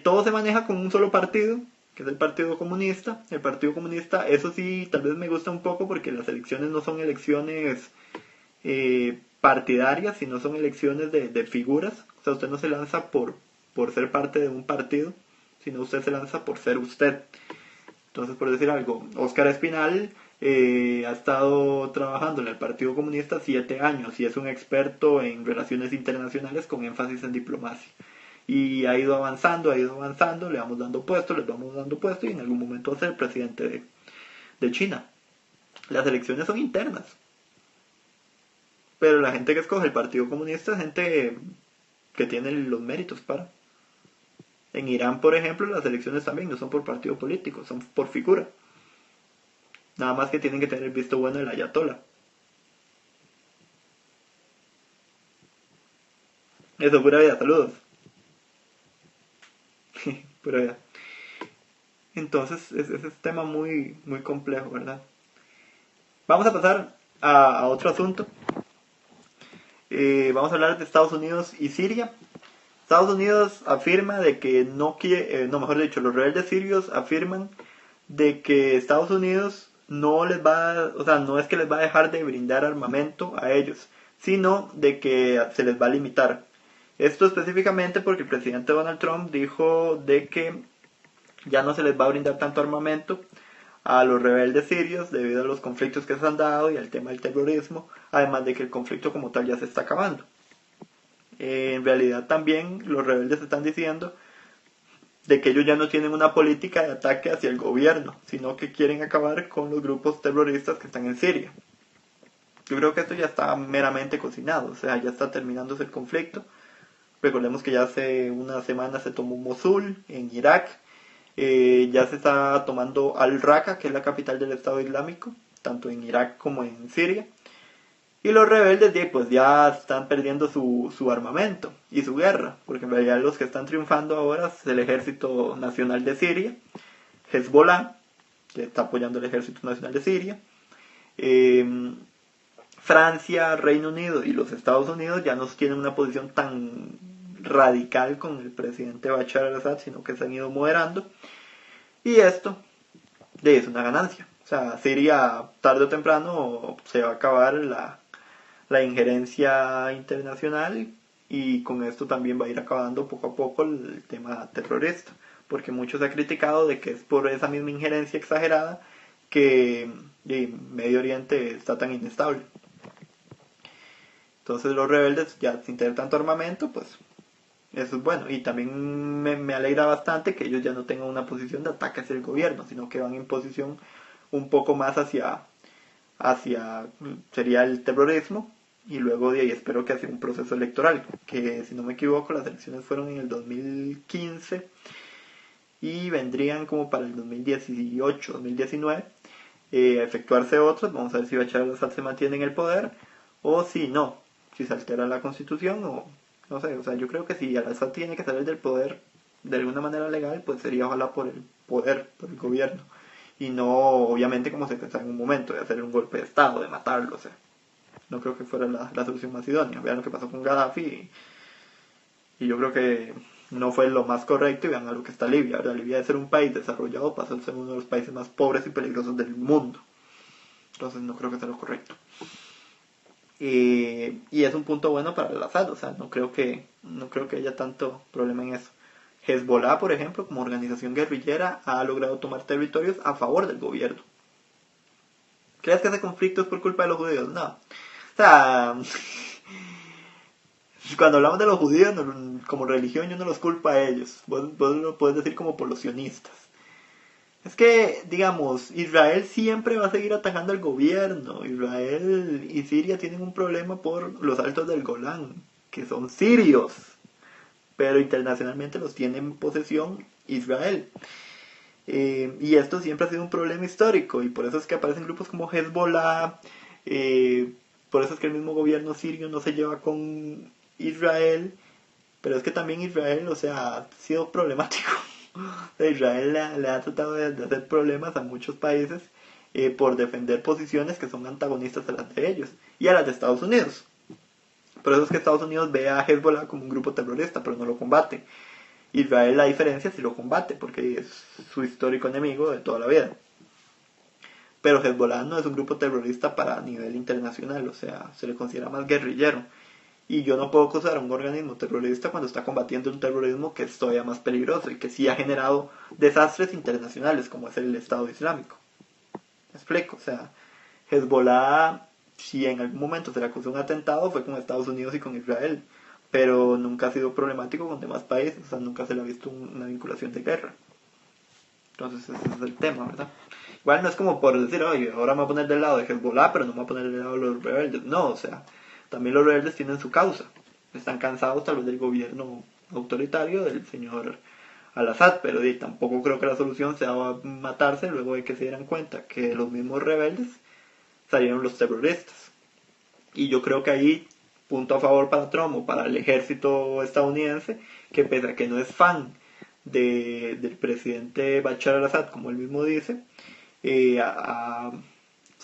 todo se maneja con un solo partido, que es el Partido Comunista. El Partido Comunista, eso sí, tal vez me gusta un poco porque las elecciones no son elecciones partidarias, sino son elecciones de figuras. O sea, usted no se lanza por ser parte de un partido, sino usted se lanza por ser usted. Entonces, por decir algo, Óscar Espinal ha estado trabajando en el Partido Comunista 7 años y es un experto en relaciones internacionales con énfasis en diplomacia. Y ha ido avanzando, le vamos dando puestos, les vamos dando puestos y en algún momento va a ser el presidente de China. Las elecciones son internas. Pero la gente que escoge el Partido Comunista es gente que tiene los méritos para. En Irán, por ejemplo, las elecciones también no son por partido político, son por figura. Nada más que tienen que tener el visto bueno del ayatollah. Eso, pura vida, saludos. Pura vida. Entonces, ese es un tema muy, muy complejo, ¿verdad? Vamos a pasar a otro asunto. Vamos a hablar de Estados Unidos y Siria. Estados Unidos afirma de que no quiere, mejor dicho, los rebeldes sirios afirman de que Estados Unidos no les va, o sea, no es que les va a dejar de brindar armamento a ellos, sino de que se les va a limitar. Esto específicamente porque el presidente Donald Trump dijo de que ya no se les va a brindar tanto armamento a los rebeldes sirios debido a los conflictos que se han dado y al tema del terrorismo, además de que el conflicto como tal ya se está acabando. En realidad también los rebeldes están diciendo de que ellos ya no tienen una política de ataque hacia el gobierno, sino que quieren acabar con los grupos terroristas que están en Siria. Yo creo que esto ya está meramente cocinado, o sea, ya está terminándose el conflicto. Recordemos que ya hace una semana se tomó Mosul en Irak, ya se está tomando Al-Raqqa, que es la capital del Estado Islámico, tanto en Irak como en Siria. Y los rebeldes pues ya están perdiendo su armamento y su guerra, porque en realidad los que están triunfando ahora es el Ejército Nacional de Siria, Hezbollah, que está apoyando el Ejército Nacional de Siria. Francia, Reino Unido y los Estados Unidos ya no tienen una posición tan radical con el presidente Bashar al-Assad, sino que se han ido moderando. Y esto es una ganancia. O sea, Siria tarde o temprano se va a acabar la injerencia internacional y con esto también va a ir acabando poco a poco el tema terrorista, porque muchos han criticado de que es por esa misma injerencia exagerada que Medio Oriente está tan inestable. Entonces los rebeldes ya sin tener tanto armamento, pues eso es bueno. Y también me alegra bastante que ellos ya no tengan una posición de ataque hacia el gobierno, sino que van en posición un poco más hacia sería el terrorismo, y luego de ahí espero que hacia un proceso electoral, que si no me equivoco las elecciones fueron en el 2015 y vendrían como para el 2018, 2019 efectuarse otros. Vamos a ver si Bashar al-Assad se mantiene en el poder o si no, si se altera la constitución o no sé. O sea, yo creo que si al-Assad tiene que salir del poder de alguna manera legal, pues sería ojalá por el poder, por el gobierno, y no obviamente como se pensaba en un momento de hacer un golpe de estado, de matarlo. O sea, no creo que fuera la solución más idónea. Vean lo que pasó con Gaddafi y yo creo que no fue lo más correcto. Y vean a lo que está Libia. Ahora, Libia de ser un país desarrollado pasó a ser uno de los países más pobres y peligrosos del mundo. Entonces no creo que sea lo correcto. Y es un punto bueno para el Assad. O sea, no creo que haya tanto problema en eso. Hezbollah, por ejemplo, como organización guerrillera, ha logrado tomar territorios a favor del gobierno. ¿Crees que ese conflicto es por culpa de los judíos? No. O sea, cuando hablamos de los judíos como religión, yo no los culpo a ellos. Vos lo puedes decir como por los sionistas. Es que, digamos, Israel siempre va a seguir atacando al gobierno. Israel y Siria tienen un problema por los altos del Golán, que son sirios, pero internacionalmente los tiene en posesión Israel. Y esto siempre ha sido un problema histórico, y por eso es que aparecen grupos como Hezbollah, por eso es que el mismo gobierno sirio no se lleva con Israel, pero es que también Israel, o sea, ha sido problemático. Israel le ha tratado de hacer problemas a muchos países por defender posiciones que son antagonistas a las de ellos y a las de Estados Unidos. Por eso es que Estados Unidos ve a Hezbollah como un grupo terrorista, pero no lo combate. Israel, la diferencia, sí lo combate, porque es su histórico enemigo de toda la vida. Pero Hezbollah no es un grupo terrorista para nivel internacional, o sea, se le considera más guerrillero. Y yo no puedo acusar a un organismo terrorista cuando está combatiendo un terrorismo que es todavía más peligroso y que sí ha generado desastres internacionales, como es el Estado Islámico. ¿Me explico? O sea, Hezbollah, si en algún momento se le acusó un atentado, fue con Estados Unidos y con Israel, pero nunca ha sido problemático con demás países, o sea, nunca se le ha visto una vinculación de guerra. Entonces ese es el tema, ¿verdad? Igual no es como por decir, oye, ahora me voy a poner del lado de Hezbollah, pero no me voy a poner del lado de los rebeldes. No, o sea, también los rebeldes tienen su causa. Están cansados tal vez del gobierno autoritario del señor Al-Assad, pero tampoco creo que la solución sea matarse luego de que se dieran cuenta que los mismos rebeldes salieron los terroristas. Y yo creo que ahí, punto a favor para Trump o para el ejército estadounidense, que pese a que no es fan del presidente Bashar al-Assad, como él mismo dice, se ha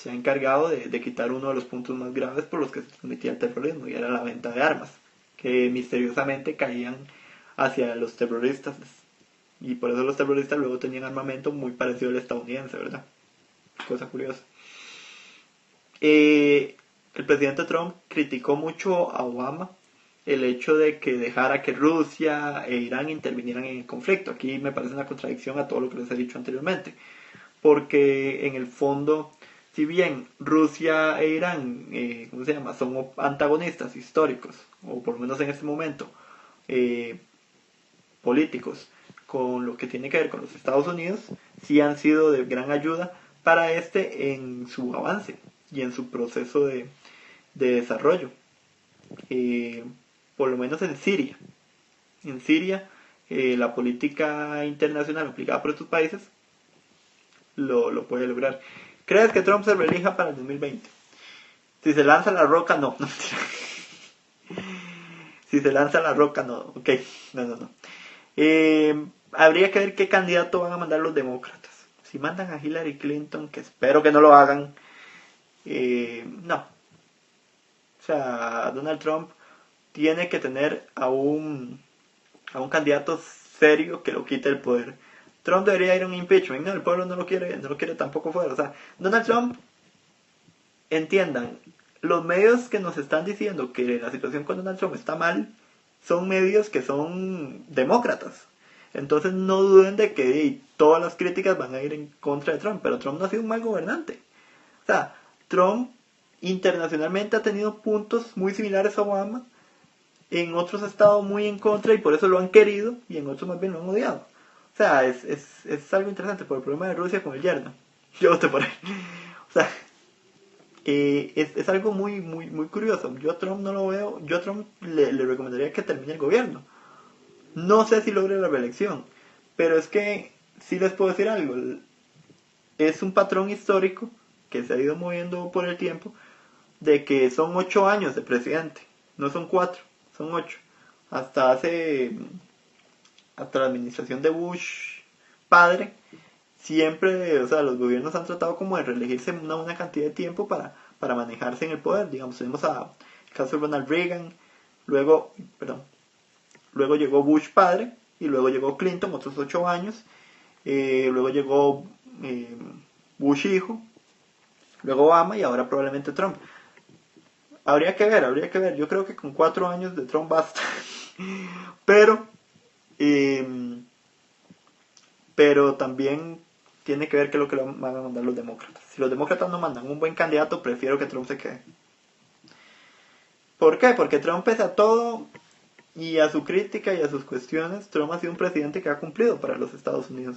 encargado de quitar uno de los puntos más graves por los que se transmitía el terrorismo, y era la venta de armas, que misteriosamente caían hacia los terroristas, y por eso los terroristas luego tenían armamento muy parecido al estadounidense, ¿verdad? Cosa curiosa. El presidente Trump criticó mucho a Obama el hecho de que dejara que Rusia e Irán intervinieran en el conflicto. Aquí me parece una contradicción a todo lo que les he dicho anteriormente, porque en el fondo, si bien Rusia e Irán, ¿cómo se llama?, son antagonistas históricos, o por lo menos en este momento, políticos, con lo que tiene que ver con los Estados Unidos, sí han sido de gran ayuda para este en su avance y en su proceso de desarrollo. Por lo menos en Siria. En Siria, la política internacional aplicada por estos países lo puede lograr. ¿Crees que Trump se reelija para el 2020? Si se lanza la roca, no. Si se lanza la roca, no. Ok, no. Habría que ver qué candidato van a mandar los demócratas. Si mandan a Hillary Clinton, que espero que no lo hagan, no. O sea, Donald Trump tiene que tener a un candidato serio que lo quite el poder. Trump debería ir a un impeachment. No, el pueblo no lo quiere tampoco fuera. O sea, Donald Trump, entiendan, los medios que nos están diciendo que la situación con Donald Trump está mal son medios que son demócratas. Entonces no duden de que todas las críticas van a ir en contra de Trump, pero Trump no ha sido un mal gobernante. O sea, Trump internacionalmente ha tenido puntos muy similares a Obama, en otros ha estado muy en contra y por eso lo han querido, y en otros más bien lo han odiado. O sea, es algo interesante por el problema de Rusia con el yerno. Yo voté por él. O sea, es algo muy curioso. Yo a Trump no lo veo. Yo a Trump le recomendaría que termine el gobierno. No sé si logre la reelección, pero es que sí les puedo decir algo. Es un patrón histórico que se ha ido moviendo por el tiempo, de que son 8 años de presidente, no son 4, son 8. Hasta la administración de Bush padre, siempre, o sea, los gobiernos han tratado como de reelegirse una buena cantidad de tiempo para manejarse en el poder. Digamos, tenemos el caso de Ronald Reagan, luego llegó Bush padre, y luego llegó Clinton, otros 8 años, luego llegó Bush hijo, luego Obama y ahora probablemente Trump. Habría que ver. Yo creo que con 4 años de Trump basta. Pero también tiene que ver qué es lo que van a mandar los demócratas. Si los demócratas no mandan un buen candidato, prefiero que Trump se quede. ¿Por qué? Porque Trump, pese a todo y a su crítica y a sus cuestiones, Trump ha sido un presidente que ha cumplido para los Estados Unidos,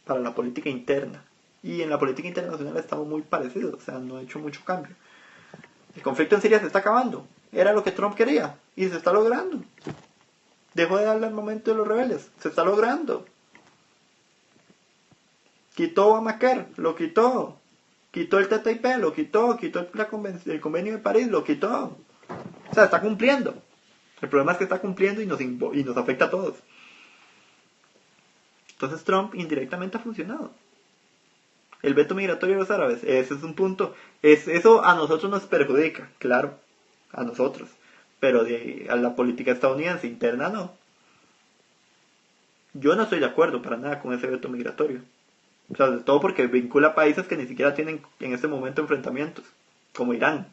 para la política interna. Y en la política internacional ha estado muy parecido, o sea, no ha hecho mucho cambio. El conflicto en Siria se está acabando. Era lo que Trump quería. Y se está logrando. Dejó de darle armamento a los rebeldes. Se está logrando. quitó Obamacare, lo quitó. Quitó el TTIP, lo quitó el convenio de París, lo quitó. O sea, está cumpliendo. El problema es que está cumpliendo y nos afecta a todos. Entonces Trump indirectamente ha funcionado. El veto migratorio de los árabes, ese es un punto. Eso a nosotros nos perjudica, claro, a nosotros. Pero a la política estadounidense interna no. Yo no estoy de acuerdo para nada con ese veto migratorio. O sea, sobre todo porque vincula países que ni siquiera tienen en este momento enfrentamientos, como Irán.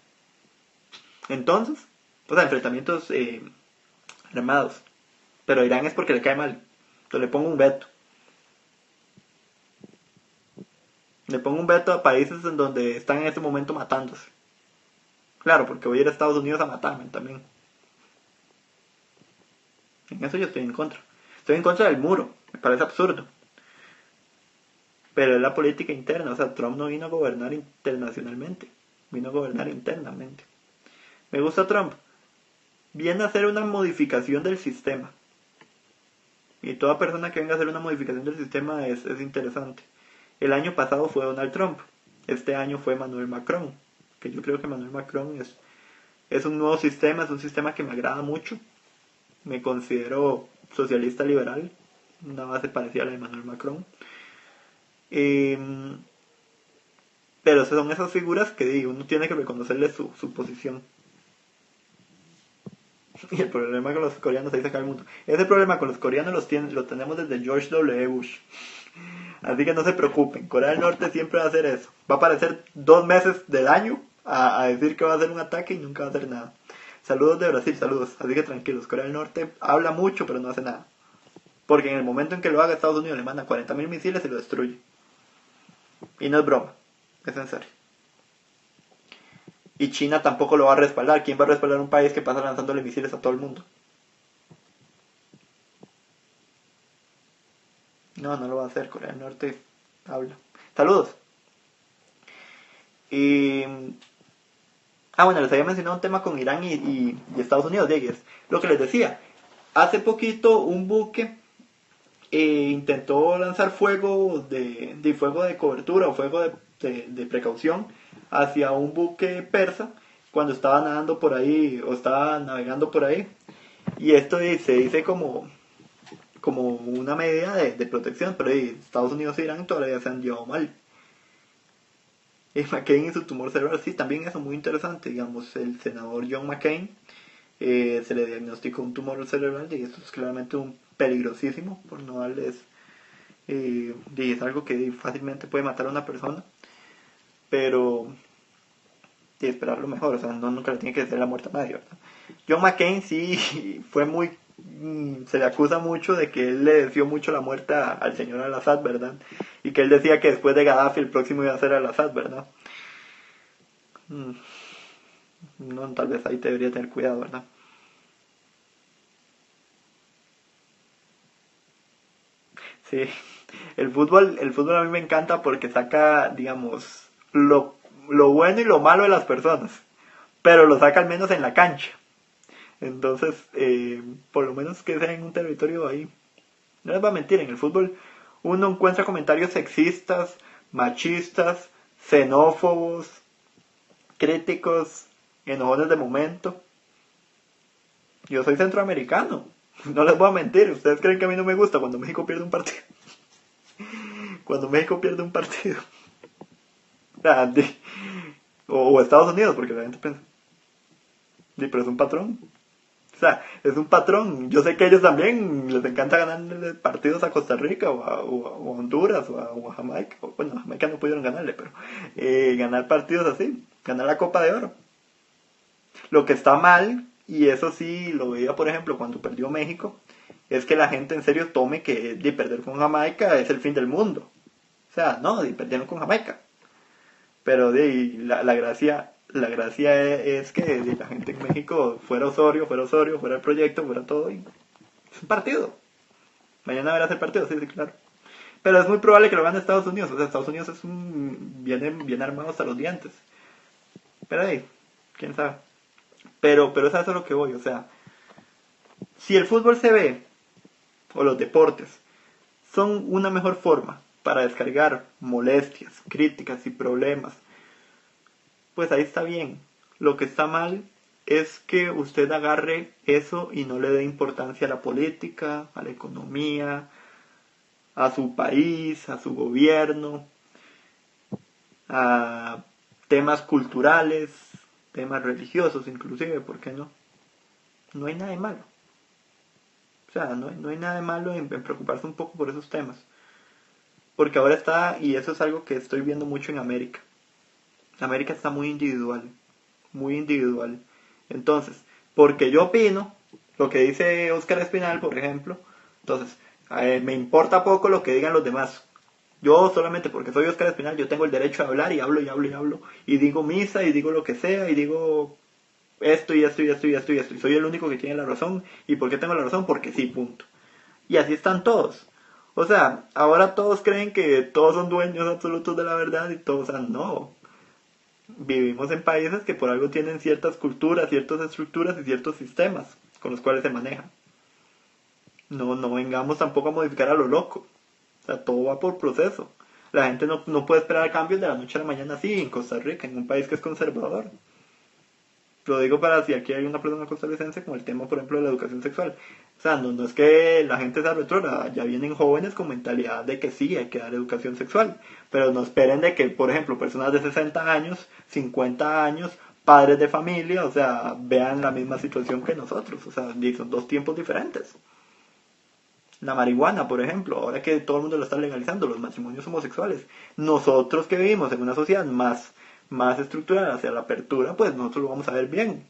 Entonces, o sea, enfrentamientos armados. Pero Irán es porque le cae mal. Entonces le pongo un veto. Le pongo un veto a países en donde están en este momento matándose. Claro, porque voy a ir a Estados Unidos a matarme también. En eso yo estoy en contra. Estoy en contra del muro. Me parece absurdo. Pero es la política interna. O sea, Trump no vino a gobernar internacionalmente. Vino a gobernar internamente. Me gusta Trump. Viene a hacer una modificación del sistema. Y toda persona que venga a hacer una modificación del sistema es interesante. El año pasado fue Donald Trump. Este año fue Emmanuel Macron. Que yo creo que Emmanuel Macron es un nuevo sistema. Es un sistema que me agrada mucho. Me considero socialista liberal. Una base parecida a la de Emmanuel Macron. Pero son esas figuras que uno tiene que reconocerle su posición. Y el problema con los coreanos, ahí se acaba el mundo. Ese problema con los coreanos lo tenemos desde George W. Bush. Así que no se preocupen, Corea del Norte siempre va a hacer eso. Va a aparecer 2 meses del año a decir que va a hacer un ataque y nunca va a hacer nada. Saludos de Brasil, saludos. Así que tranquilos, Corea del Norte habla mucho pero no hace nada. Porque en el momento en que lo haga Estados Unidos le manda 40.000 misiles y lo destruye. Y no es broma, es en serio. Y China tampoco lo va a respaldar. ¿Quién va a respaldar un país que pasa lanzándole misiles a todo el mundo? No lo va a hacer. Corea del Norte habla. Saludos. Y... bueno, les había mencionado un tema con Irán y Estados Unidos, Diegues. Lo que les decía. Hace poquito un buque intentó lanzar fuego de cobertura o fuego de precaución hacia un buque persa cuando estaba nadando por ahí o estaba navegando por ahí. Y esto se dice como una medida de protección, pero Estados Unidos e Irán todavía se han llevado mal. McCain y su tumor cerebral, sí, también eso muy interesante. Digamos, el senador John McCain se le diagnosticó un tumor cerebral y eso es claramente un peligrosísimo, por no darles... es algo que fácilmente puede matar a una persona, pero esperar lo mejor, o sea, nunca le tiene que ser la muerte a nadie, ¿verdad? John McCain sí fue muy... se le acusa mucho de que él le deseó mucho la muerte al señor Al-Assad, ¿verdad? Y que él decía que después de Gaddafi el próximo iba a ser Al-Assad, ¿verdad? No, tal vez ahí debería tener cuidado, ¿verdad? Sí, el fútbol a mí me encanta porque saca, digamos, lo bueno y lo malo de las personas, pero lo saca al menos en la cancha. Entonces, por lo menos que sea en un territorio ahí. No les voy a mentir, en el fútbol uno encuentra comentarios sexistas, machistas, xenófobos, críticos, enojones de momento. Yo soy centroamericano, no les voy a mentir. ¿Ustedes creen que a mí no me gusta cuando México pierde un partido? Cuando México pierde un partido. O Estados Unidos, porque la gente piensa, pero es un patrón. O sea, es un patrón. Yo sé que a ellos también les encanta ganarle partidos a Costa Rica o a Honduras o a Jamaica. Bueno, a Jamaica no pudieron ganarle, pero ganar partidos así, ganar la Copa de Oro. Lo que está mal, y eso sí lo veía por ejemplo cuando perdió México, es que la gente en serio tome que de perder con Jamaica es el fin del mundo. O sea, no, perdieron con Jamaica. Pero la gracia es que la gente en México fuera Osorio, fuera el proyecto, fuera todo. Y es un partido. Mañana verás el partido, sí, claro. Pero es muy probable que lo gane Estados Unidos. O sea, Estados Unidos viene bien armado hasta los dientes. Pero quién sabe. Pero es a eso lo que voy. O sea, si el fútbol se ve, o los deportes, son una mejor forma para descargar molestias, críticas y problemas, pues ahí está bien. Lo que está mal es que usted agarre eso y no le dé importancia a la política, a la economía, a su país, a su gobierno, a temas culturales, temas religiosos inclusive, ¿por qué no? No hay nada de malo. O sea, no hay nada de malo en preocuparse un poco por esos temas. Porque ahora está, y eso es algo que estoy viendo mucho en América. América está muy individual, muy individual. Entonces, porque yo opino, lo que dice Óscar Espinal, por ejemplo, entonces, me importa poco lo que digan los demás. Yo solamente porque soy Óscar Espinal, yo tengo el derecho a hablar y hablo y hablo y hablo. Y digo misa y digo lo que sea y digo esto y esto y esto y esto y esto. Y soy el único que tiene la razón. ¿Y por qué tengo la razón? Porque sí, punto. Y así están todos. O sea, ahora todos creen que todos son dueños absolutos de la verdad y todos, o sea, no. Vivimos en países que por algo tienen ciertas culturas, ciertas estructuras y ciertos sistemas con los cuales se manejan. No vengamos tampoco a modificar a lo loco. O sea, todo va por proceso. La gente no puede esperar cambios de la noche a la mañana así en Costa Rica, en un país que es conservador. Lo digo para si aquí hay una persona costarricense con el tema, por ejemplo, de la educación sexual. O sea, no es que la gente sea retrógrada, ya vienen jóvenes con mentalidad de que sí, hay que dar educación sexual. Pero no esperen de que, por ejemplo, personas de 60 años, 50 años, padres de familia, o sea, vean la misma situación que nosotros. O sea, son dos tiempos diferentes. La marihuana, por ejemplo, ahora que todo el mundo lo está legalizando, los matrimonios homosexuales. Nosotros que vivimos en una sociedad más estructurada hacia la apertura, pues nosotros lo vamos a ver bien.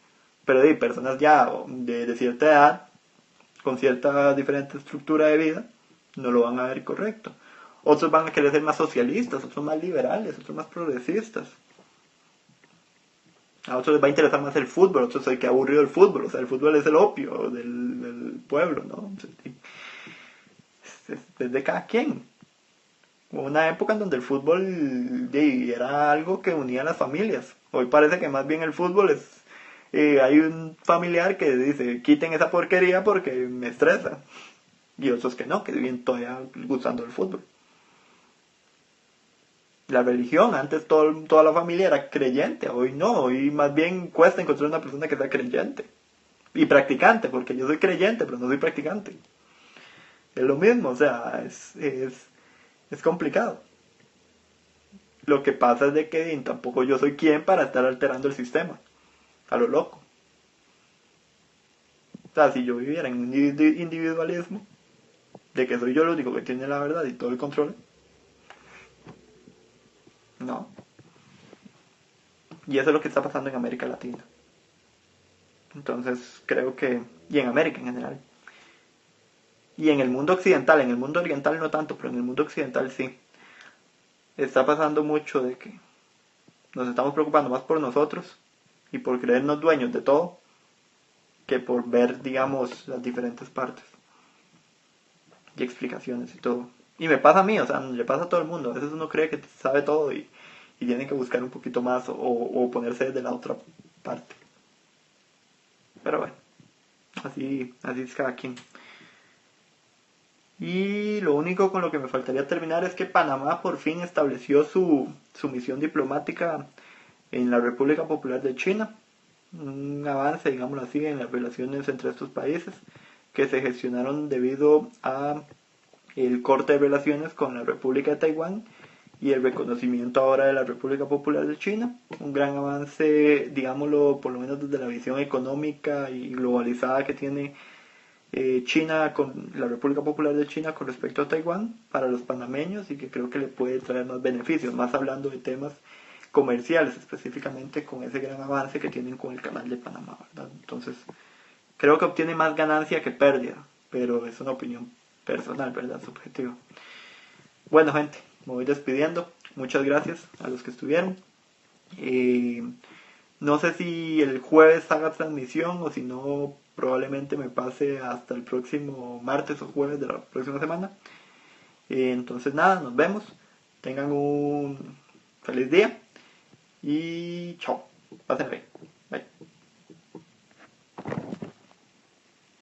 Pero hay personas ya de cierta edad, con cierta diferente estructura de vida, no lo van a ver correcto. Otros van a querer ser más socialistas, otros más liberales, otros más progresistas. A otros les va a interesar más el fútbol, a otros hay que aburrido el fútbol, o sea, el fútbol es el opio del pueblo, ¿no? Es de cada quien. Hubo una época en donde el fútbol era algo que unía a las familias. Hoy parece que más bien el fútbol es... hay un familiar que dice, quiten esa porquería porque me estresa. Y otros que no, que viven todavía gustando del fútbol. La religión, antes toda la familia era creyente, hoy no, hoy más bien cuesta encontrar una persona que sea creyente. Y practicante, porque yo soy creyente, pero no soy practicante. Es lo mismo, o sea, es complicado. Lo que pasa es de que tampoco yo soy quien para estar alterando el sistema. A lo loco. O sea, si yo viviera en un individualismo, de que soy yo el único que tiene la verdad y todo el control, no. Y eso es lo que está pasando en América Latina. Entonces creo que... Y en América en general. Y en el mundo occidental, en el mundo oriental no tanto, pero en el mundo occidental sí. Está pasando mucho de que nos estamos preocupando más por nosotros y por creernos dueños de todo que por ver, digamos, las diferentes partes y explicaciones y todo. Y me pasa a mí, o sea, le pasa a todo el mundo. A veces uno cree que sabe todo y tiene que buscar un poquito más o ponerse de la otra parte. Pero bueno, así es cada quien. Y lo único con lo que me faltaría terminar es que Panamá por fin estableció su misión diplomática en la República Popular de China. Un avance, digámoslo así, en las relaciones entre estos países que se gestionaron debido a el corte de relaciones con la República de Taiwán y el reconocimiento ahora de la República Popular de China. Un gran avance, digámoslo, por lo menos desde la visión económica y globalizada que tiene China con la República Popular de China con respecto a Taiwán para los panameños y que creo que le puede traer más beneficios, más hablando de temas comerciales, específicamente con ese gran avance que tienen con el canal de Panamá, ¿verdad? Entonces, creo que obtiene más ganancia que pérdida, pero es una opinión personal, ¿verdad? Subjetiva. Bueno, gente, me voy despidiendo. Muchas gracias a los que estuvieron. No sé si el jueves haga transmisión o si no, probablemente me pase hasta el próximo martes o jueves de la próxima semana. Entonces nada, nos vemos. Tengan un feliz día y chao. Pásenla bien.